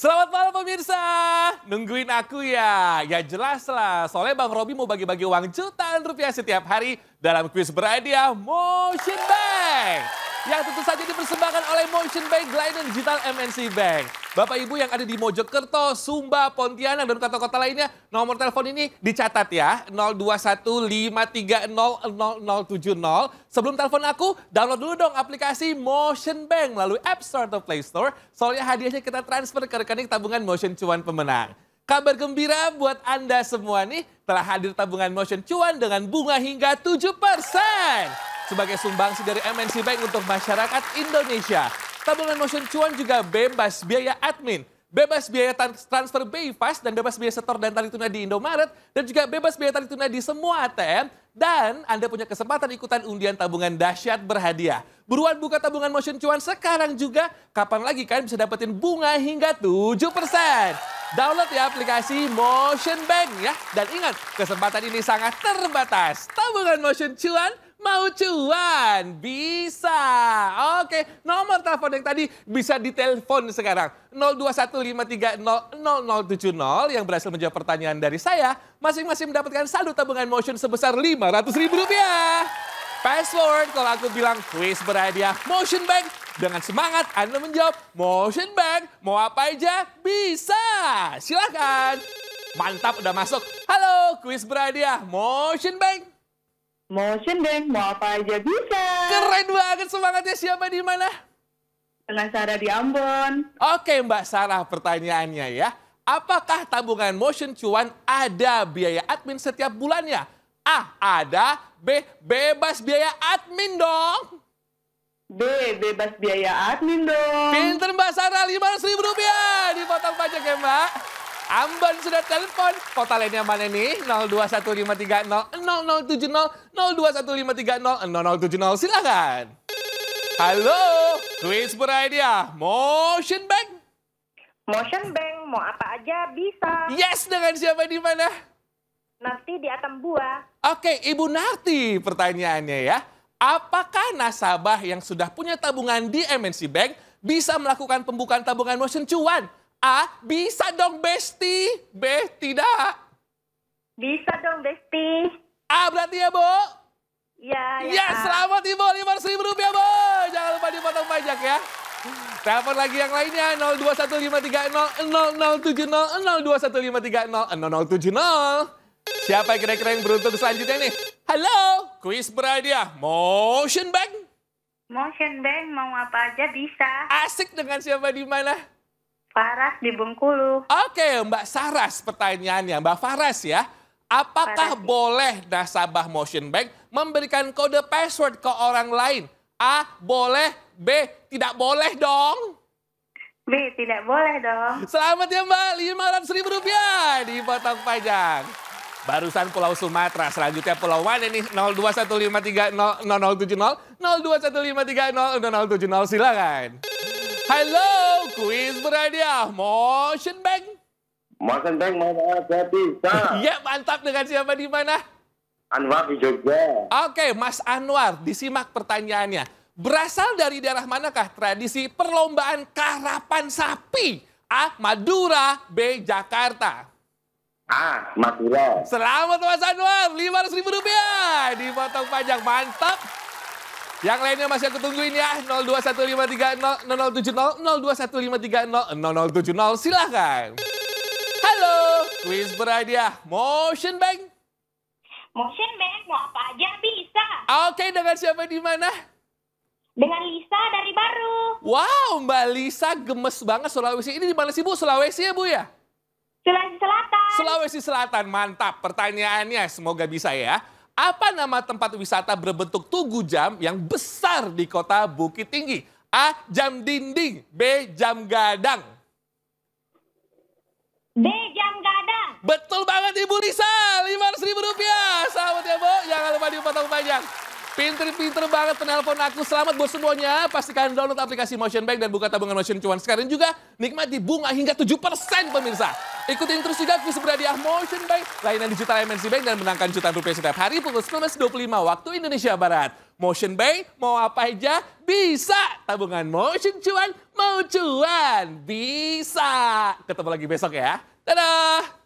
Selamat malam pemirsa, nungguin aku ya? Ya jelas lah, soalnya Bang Robi mau bagi-bagi uang jutaan rupiah setiap hari dalam kuis berhadiah Motion Bank. Yang tentu saja dipersembahkan oleh Motion Bank Glidden Digital MNC Bank. Bapak Ibu yang ada di Mojokerto, Sumba, Pontianak, dan kota-kota lainnya, nomor telepon ini dicatat ya, 0215300070. Sebelum telepon aku, download dulu dong aplikasi Motion Bank melalui App Store atau Play Store. Soalnya hadiahnya kita transfer ke rekening tabungan Motion Cuan pemenang. Kabar gembira buat Anda semua nih, telah hadir tabungan Motion Cuan dengan bunga hingga 7%. Sebagai sumbangsi dari MNC Bank untuk masyarakat Indonesia. Tabungan Motion Cuan juga bebas biaya admin, bebas biaya transfer BI Fast, dan bebas biaya setor dan tarik tunai di Indomaret, dan juga bebas biaya tarik tunai di semua ATM, dan Anda punya kesempatan ikutan undian tabungan dahsyat berhadiah. Buruan buka tabungan Motion Cuan sekarang juga, kapan lagi kalian bisa dapetin bunga hingga 7%. Download ya aplikasi Motion Bank ya, dan ingat kesempatan ini sangat terbatas. Tabungan Motion Cuan, mau cuan? Bisa. Oke, nomor telepon yang tadi bisa ditelepon sekarang. 0215300070 yang berhasil menjawab pertanyaan dari saya. Masing-masing mendapatkan saldo tabungan Motion sebesar Rp500.000. Password kalau aku bilang kuis berhadiah Motion Bank. Dengan semangat Anda menjawab Motion Bank. Mau apa aja bisa. Silakan. Mantap, udah masuk. Halo, kuis berhadiah Motion Bank. Motion Bank, mau apa aja bisa. Keren banget, semangatnya. Siapa di mana? Dengan Sarah di Ambon. Oke Mbak Sarah, pertanyaannya ya. Apakah tabungan Motion Cuan ada biaya admin setiap bulannya? A, ada. B, bebas biaya admin dong. B, bebas biaya admin dong. Pinter Mbak Sarah, Rp500.000 dipotong pajak ya Mbak. Ambon sudah telepon. Kota lainnya mana nih? 0215300070, 0215300070. Silakan. Halo, kuis berhadiah Motion Bank. Motion Bank, mau apa aja bisa. Yes, dengan siapa di mana? Narti di Atambua. Oke, Ibu Narti, pertanyaannya ya. Apakah nasabah yang sudah punya tabungan di MNC Bank bisa melakukan pembukaan tabungan Motion Cuan? A, bisa dong Besti. B, tidak. Bisa dong, Besti. A berarti ya, Bu? Ya, ya. Ya, selamat Ibu, Rp500.000, Bu. Jangan lupa dipotong pajak ya. Telepon lagi yang lainnya, 0215300070, 0215300070. Siapa kira-kira yang beruntung selanjutnya nih? Halo, kuis berhadiah Motion Bank. Motion Bank, mau apa aja bisa. Asik, dengan siapa di mana? Faras di Bengkulu. Oke, Mbak Saras, pertanyaannya. Mbak Faras ya, apakah Faras. boleh nasabah Motion Bank memberikan kode password ke orang lain? A, boleh. B, tidak boleh dong. B, tidak boleh dong. Selamat ya Mbak, Rp500.000 dipotong pajak. Barusan Pulau Sumatera, selanjutnya pulau mana nih? 0215300070, 0215300070, silakan. Halo, kuis berhadiah Motion Bank. Motion Bank mau aja bisa. Ya, mantap, dengan siapa di mana? Anwar di Jogja. Oke, Mas Anwar, disimak pertanyaannya. Berasal dari daerah manakah tradisi perlombaan karapan sapi? A, Madura. B, Jakarta. A, Madura. Selamat Mas Anwar, Rp500.000 dipotong pajak, mantap. Yang lainnya masih aku tungguin ya, 0215300070, 0215300070, silahkan. Halo, kuis berhadiah Motion Bank. Motion Bank, mau apa aja bisa. Oke, dengan siapa di mana? Dengan Lisa dari Baru. Wow, Mbak Lisa gemes banget Sulawesi. Ini di mana sih Bu? Sulawesi ya Bu ya? Sulawesi Selatan. Sulawesi Selatan, mantap. Pertanyaannya semoga bisa ya. Apa nama tempat wisata berbentuk tugu jam yang besar di kota Bukit Tinggi? A, jam dinding. B, jam gadang. B, jam gadang. Betul banget Ibu Risa, Rp500.000. Selamat ya Bu, jangan lupa dipotong pajak. Pinter-pinter banget penelpon aku. Selamat buat semuanya. Pastikan download aplikasi Motion Bank dan buka tabungan Motion Cuan sekarang juga. Nikmati bunga hingga 7% pemirsa. Ikutin terus juga kuis berhadiah Motion Bank, layanan digital MNC Bank dan menangkan jutaan rupiah setiap hari pukul 19.25 waktu Indonesia Barat. Motion Bank, mau apa aja bisa. Tabungan Motion Cuan, mau cuan bisa. Ketemu lagi besok ya. Dadah.